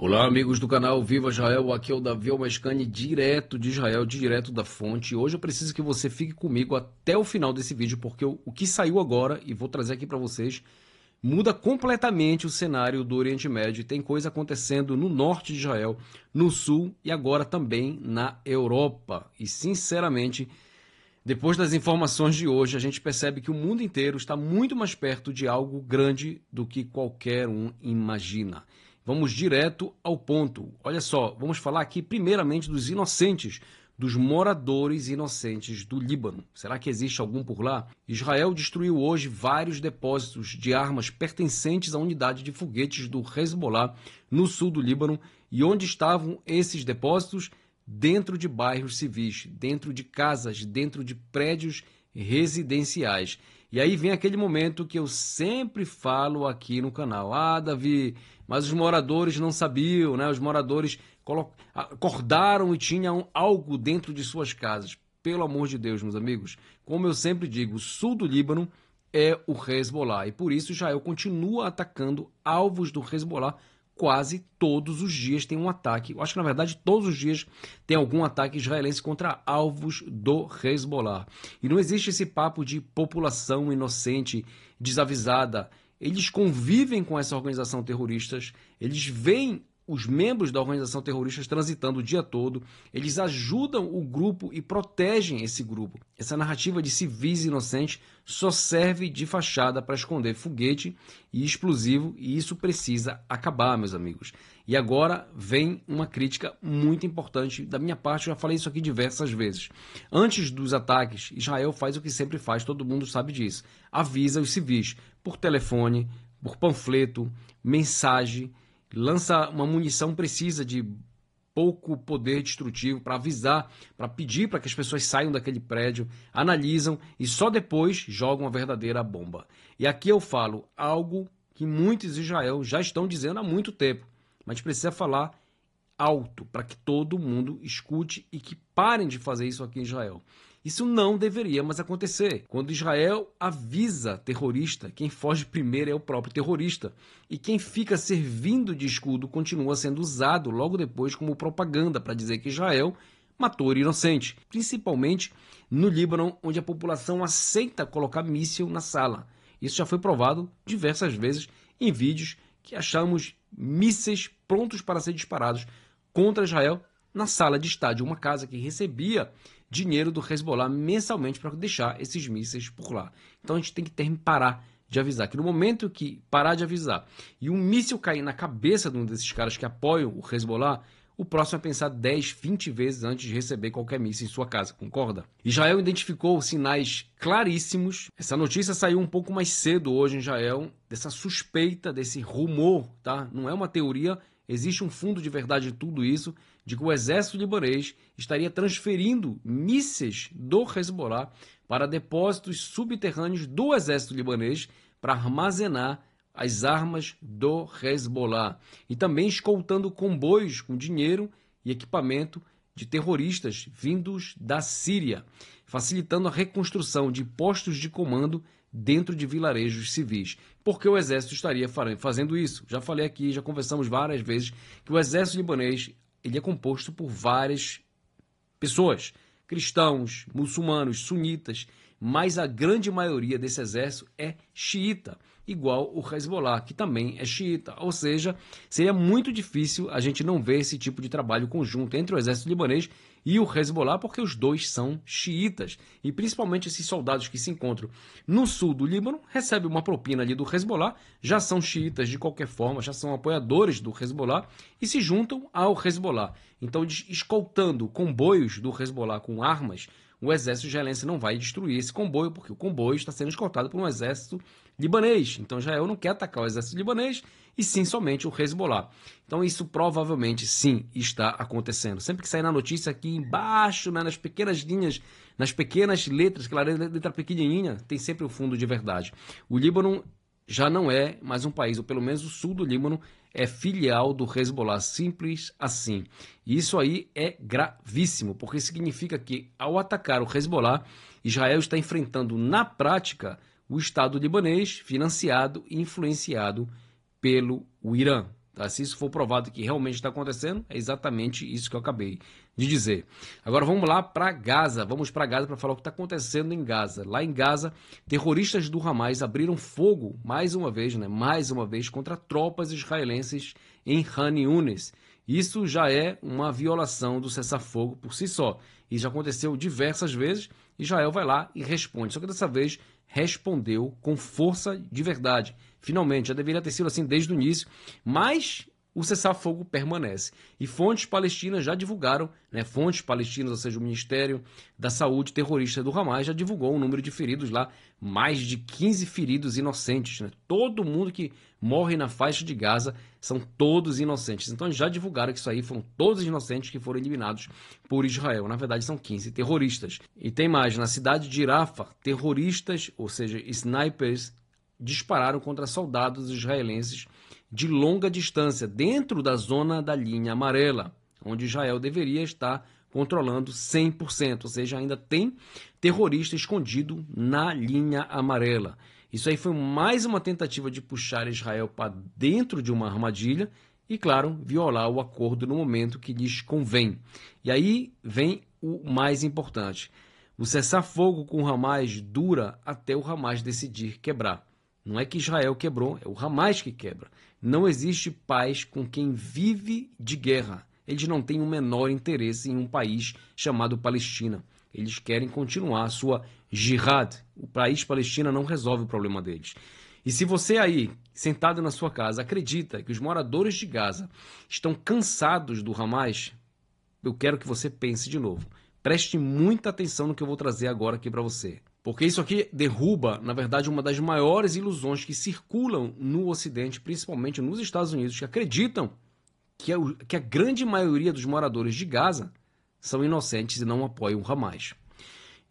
Olá, amigos do canal Viva Israel, aqui é o Davi Almascani, direto de Israel, direto da fonte. Hoje eu preciso que você fique comigo até o final desse vídeo, porque o que saiu agora, e vou trazer aqui para vocês, muda completamente o cenário do Oriente Médio. Tem coisa acontecendo no norte de Israel, no sul e agora também na Europa. E sinceramente, depois das informações de hoje, a gente percebe que o mundo inteiro está muito mais perto de algo grande do que qualquer um imagina. Vamos direto ao ponto. Olha só, vamos falar aqui primeiramente dos inocentes, dos moradores inocentes do Líbano. Será que existe algum por lá? Israel destruiu hoje vários depósitos de armas pertencentes à unidade de foguetes do Hezbollah no sul do Líbano. E onde estavam esses depósitos? Dentro de bairros civis, dentro de casas, dentro de prédios residenciais. E aí vem aquele momento que eu sempre falo aqui no canal. Ah, Davi, mas os moradores não sabiam, né? Os moradores acordaram e tinham algo dentro de suas casas. Pelo amor de Deus, meus amigos, como eu sempre digo, o sul do Líbano é o Hezbollah. E por isso Israel continua atacando alvos do Hezbollah. Quase todos os dias tem um ataque. Eu acho que, na verdade, todos os dias tem algum ataque israelense contra alvos do Hezbollah. E não existe esse papo de população inocente, desavisada. Eles convivem com essa organização terrorista, eles veem os membros da organização terrorista transitando o dia todo, eles ajudam o grupo e protegem esse grupo. Essa narrativa de civis inocentes só serve de fachada para esconder foguete e explosivo, e isso precisa acabar, meus amigos. E agora vem uma crítica muito importante da minha parte, eu já falei isso aqui diversas vezes. Antes dos ataques, Israel faz o que sempre faz, todo mundo sabe disso. Avisa os civis por telefone, por panfleto, mensagem, lança uma munição precisa de pouco poder destrutivo para avisar, para pedir para que as pessoas saiam daquele prédio, analisam e só depois jogam a verdadeira bomba. E aqui eu falo algo que muitos em Israel já estão dizendo há muito tempo, mas precisa falar alto para que todo mundo escute e que parem de fazer isso aqui em Israel. Isso não deveria mais acontecer. Quando Israel avisa terrorista, quem foge primeiro é o próprio terrorista. E quem fica servindo de escudo continua sendo usado logo depois como propaganda para dizer que Israel matou inocente. Principalmente no Líbano, onde a população aceita colocar míssil na sala. Isso já foi provado diversas vezes em vídeos que achamos mísseis prontos para ser disparados contra Israel na sala de estádio, uma casa que recebia dinheiro do Hezbollah mensalmente para deixar esses mísseis por lá. Então a gente tem que parar de avisar, que no momento que parar de avisar e um míssil cair na cabeça de um desses caras que apoiam o Hezbollah, o próximo é pensar 10, 20 vezes antes de receber qualquer míssil em sua casa, concorda? Israel identificou sinais claríssimos. Essa notícia saiu um pouco mais cedo hoje em Israel, dessa suspeita, desse rumor, tá? Não é uma teoria, existe um fundo de verdade em tudo isso, de que o exército libanês estaria transferindo mísseis do Hezbollah para depósitos subterrâneos do exército libanês para armazenar as armas do Hezbollah. E também escoltando comboios com dinheiro e equipamento de terroristas vindos da Síria, facilitando a reconstrução de postos de comando dentro de vilarejos civis. Por que o exército estaria fazendo isso? Já falei aqui, já conversamos várias vezes, que o exército libanês ele é composto por várias pessoas, cristãos, muçulmanos, sunitas, mas a grande maioria desse exército é xiita, igual o Hezbollah, que também é xiita. Ou seja, seria muito difícil a gente não ver esse tipo de trabalho conjunto entre o exército libanês e o Hezbollah, porque os dois são xiitas. E principalmente esses soldados que se encontram no sul do Líbano recebem uma propina ali do Hezbollah, já são xiitas de qualquer forma, já são apoiadores do Hezbollah e se juntam ao Hezbollah. Então, escoltando comboios do Hezbollah com armas, o exército israelense não vai destruir esse comboio, porque o comboio está sendo escoltado por um exército libanês. Então Israel não quer atacar o exército libanês, e sim somente o Hezbollah. Então isso provavelmente sim está acontecendo. Sempre que sair na notícia aqui embaixo, né, nas pequenas linhas, nas pequenas letras, aquela letra pequenininha, tem sempre o fundo de verdade. O Líbano já não é mais um país, ou pelo menos o sul do Líbano é filial do Hezbollah, simples assim. E isso aí é gravíssimo, porque significa que ao atacar o Hezbollah, Israel está enfrentando na prática o Estado libanês financiado e influenciado pelo Irã. Tá? Se isso for provado que realmente está acontecendo, é exatamente isso que eu acabei de dizer. Agora vamos lá para Gaza. Vamos para Gaza para falar o que está acontecendo em Gaza. Lá em Gaza, terroristas do Hamas abriram fogo mais uma vez, contra tropas israelenses em Khan Yunis. Isso já é uma violação do cessar-fogo por si só. Isso já aconteceu diversas vezes. Israel vai lá e responde. Só que dessa vez respondeu com força de verdade. Finalmente, já deveria ter sido assim desde o início, mas o cessar-fogo permanece. E fontes palestinas já divulgaram, fontes palestinas, ou seja, o Ministério da Saúde terrorista do Hamas já divulgou um número de feridos lá, mais de 15 feridos inocentes. Todo mundo que morre na faixa de Gaza são todos inocentes. Então eles já divulgaram que isso aí foram todos inocentes que foram eliminados por Israel. Na verdade são 15 terroristas. E tem mais, na cidade de Rafah, terroristas, ou seja, snipers, dispararam contra soldados israelenses de longa distância, dentro da zona da linha amarela, onde Israel deveria estar controlando 100%, ou seja, ainda tem terrorista escondido na linha amarela. Isso aí foi mais uma tentativa de puxar Israel para dentro de uma armadilha e, claro, violar o acordo no momento que lhes convém. E aí vem o mais importante. O cessar-fogo com o Hamas dura até o Hamas decidir quebrar. Não é que Israel quebrou, é o Hamas que quebra. Não existe paz com quem vive de guerra. Eles não têm o menor interesse em um país chamado Palestina. Eles querem continuar a sua jihad. O país Palestina não resolve o problema deles. E se você aí, sentado na sua casa, acredita que os moradores de Gaza estão cansados do Hamas, eu quero que você pense de novo. Preste muita atenção no que eu vou trazer agora aqui para você. Porque isso aqui derruba, na verdade, uma das maiores ilusões que circulam no Ocidente, principalmente nos Estados Unidos, que acreditam que a grande maioria dos moradores de Gaza são inocentes e não apoiam o Hamas.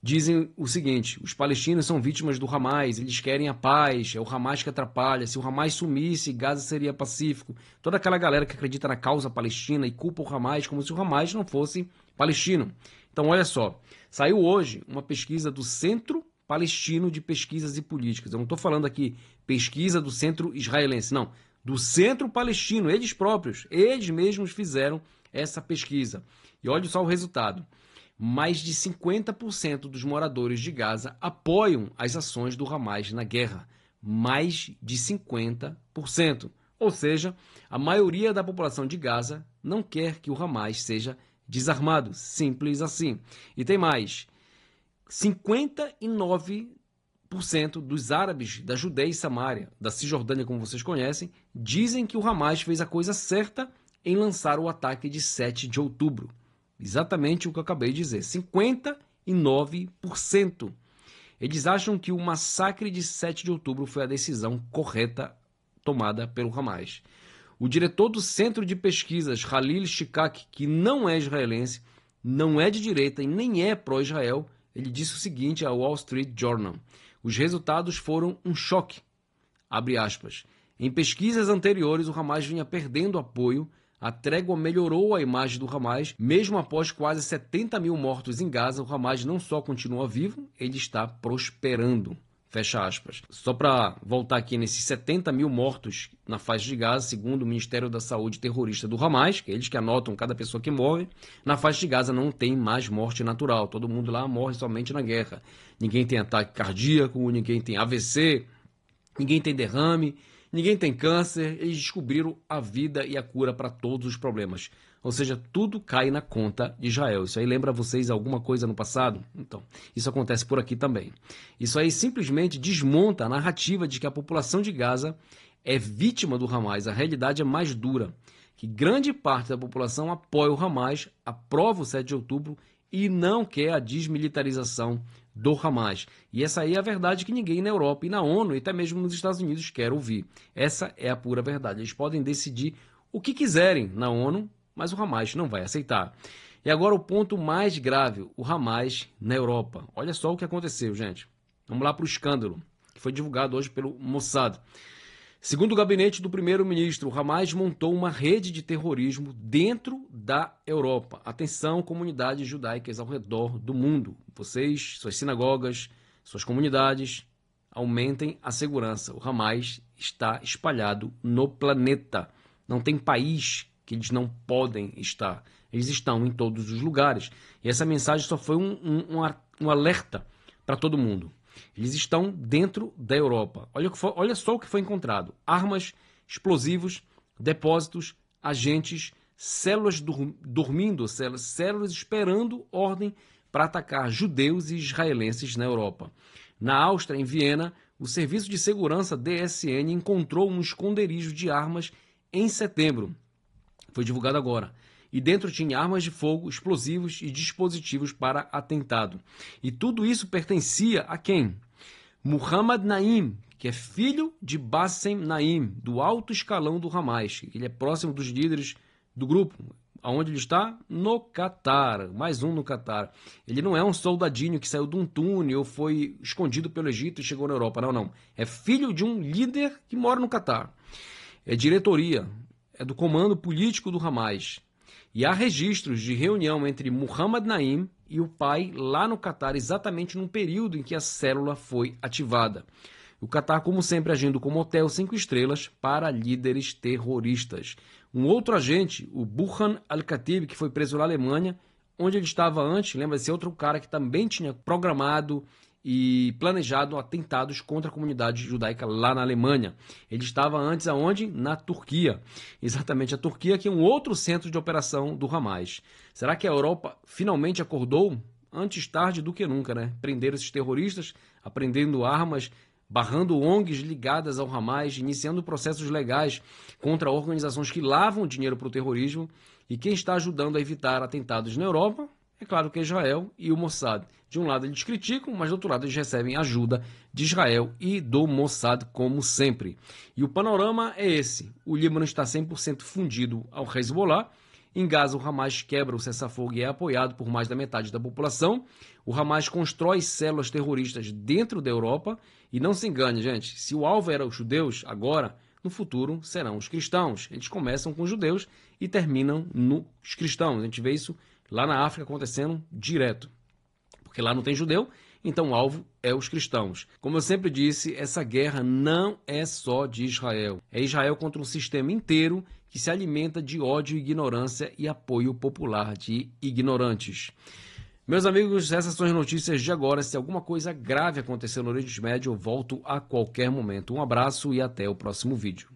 Dizem o seguinte: os palestinos são vítimas do Hamas, eles querem a paz, é o Hamas que atrapalha, se o Hamas sumisse, Gaza seria pacífico. Toda aquela galera que acredita na causa palestina e culpa o Hamas como se o Hamas não fosse palestino. Então, olha só, saiu hoje uma pesquisa do Centro Palestino de Pesquisas e Políticas. Eu não estou falando aqui pesquisa do Centro Israelense, não. Do Centro Palestino, eles próprios, eles mesmos fizeram essa pesquisa. E olha só o resultado. Mais de 50% dos moradores de Gaza apoiam as ações do Hamas na guerra. Mais de 50%. Ou seja, a maioria da população de Gaza não quer que o Hamas seja desarmado, simples assim. E tem mais, 59% dos árabes da Judéia e Samária, da Cisjordânia, como vocês conhecem, dizem que o Hamas fez a coisa certa em lançar o ataque de 7 de outubro. Exatamente o que eu acabei de dizer, 59%. Eles acham que o massacre de 7 de outubro foi a decisão correta tomada pelo Hamas. O diretor do Centro de Pesquisas, Khalil Shikak, que não é israelense, não é de direita e nem é pró-Israel, ele disse o seguinte ao Wall Street Journal: os resultados foram um choque. Abre aspas. Em pesquisas anteriores, o Hamas vinha perdendo apoio, a trégua melhorou a imagem do Hamas, mesmo após quase 70 mil mortos em Gaza, o Hamas não só continua vivo, ele está prosperando. Fecha aspas. Só para voltar aqui nesses 70 mil mortos na faixa de Gaza, segundo o Ministério da Saúde terrorista do Hamas, que é eles que anotam cada pessoa que morre, na faixa de Gaza não tem mais morte natural. Todo mundo lá morre somente na guerra. Ninguém tem ataque cardíaco, ninguém tem AVC, ninguém tem derrame, ninguém tem câncer. Eles descobriram a vida e a cura para todos os problemas. Ou seja, tudo cai na conta de Israel. Isso aí lembra vocês alguma coisa no passado? Então, isso acontece por aqui também. Isso aí simplesmente desmonta a narrativa de que a população de Gaza é vítima do Hamas. A realidade é mais dura. Que grande parte da população apoia o Hamas, aprova o 7 de outubro e não quer a desmilitarização do Hamas. E essa aí é a verdade que ninguém na Europa e na ONU e até mesmo nos Estados Unidos quer ouvir. Essa é a pura verdade. Eles podem decidir o que quiserem na ONU, mas o Hamas não vai aceitar. E agora o ponto mais grave, o Hamas na Europa. Olha só o que aconteceu, gente. Vamos lá para o escândalo, que foi divulgado hoje pelo Mossad. Segundo o gabinete do primeiro-ministro, o Hamas montou uma rede de terrorismo dentro da Europa. Atenção, comunidades judaicas ao redor do mundo. Vocês, suas sinagogas, suas comunidades, aumentem a segurança. O Hamas está espalhado no planeta. Não tem país que eles não podem estar. Eles estão em todos os lugares. E essa mensagem só foi um alerta para todo mundo. Eles estão dentro da Europa. Olha só o que foi encontrado. Armas, explosivos, depósitos, agentes, células dormindo, células esperando ordem para atacar judeus e israelenses na Europa. Na Áustria, em Viena, o Serviço de Segurança DSN encontrou um esconderijo de armas em setembro. Foi divulgado agora. E dentro tinha armas de fogo, explosivos e dispositivos para atentado. E tudo isso pertencia a quem? Muhammad Naim, que é filho de Bassem Naim, do alto escalão do Hamas. Ele é próximo dos líderes do grupo. Aonde ele está? No Catar. Mais um no Catar. Ele não é um soldadinho que saiu de um túnel ou foi escondido pelo Egito e chegou na Europa. Não, não. É filho de um líder que mora no Catar. É diretoria. É do comando político do Hamas. E há registros de reunião entre Muhammad Naim e o pai lá no Catar, exatamente no período em que a célula foi ativada. O Catar, como sempre, agindo como hotel 5 estrelas para líderes terroristas. Um outro agente, o Burhan Al-Khatib, que foi preso na Alemanha, onde ele estava antes, lembra esse outro cara que também tinha programado e planejado atentados contra a comunidade judaica lá na Alemanha. Ele estava antes aonde? Na Turquia. Exatamente, a Turquia, que é um outro centro de operação do Hamas. Será que a Europa finalmente acordou? Antes tarde do que nunca, né? Prenderam esses terroristas, apreendendo armas, barrando ONGs ligadas ao Hamas, iniciando processos legais contra organizações que lavam dinheiro para o terrorismo. E quem está ajudando a evitar atentados na Europa? É claro que é Israel e o Mossad. De um lado eles criticam, mas do outro lado eles recebem ajuda de Israel e do Mossad, como sempre. E o panorama é esse. O Líbano está 100% fundido ao Hezbollah. Em Gaza, o Hamas quebra o cessar-fogo e é apoiado por mais da metade da população. O Hamas constrói células terroristas dentro da Europa. E não se engane, gente, se o alvo era os judeus, agora, no futuro, serão os cristãos. Eles começam com os judeus e terminam nos cristãos. A gente vê isso lá na África acontecendo direto. Porque lá não tem judeu, então o alvo é os cristãos. Como eu sempre disse, essa guerra não é só de Israel. É Israel contra um sistema inteiro que se alimenta de ódio, ignorância e apoio popular de ignorantes. Meus amigos, essas são as notícias de agora. Se alguma coisa grave acontecer no Oriente Médio, eu volto a qualquer momento. Um abraço e até o próximo vídeo.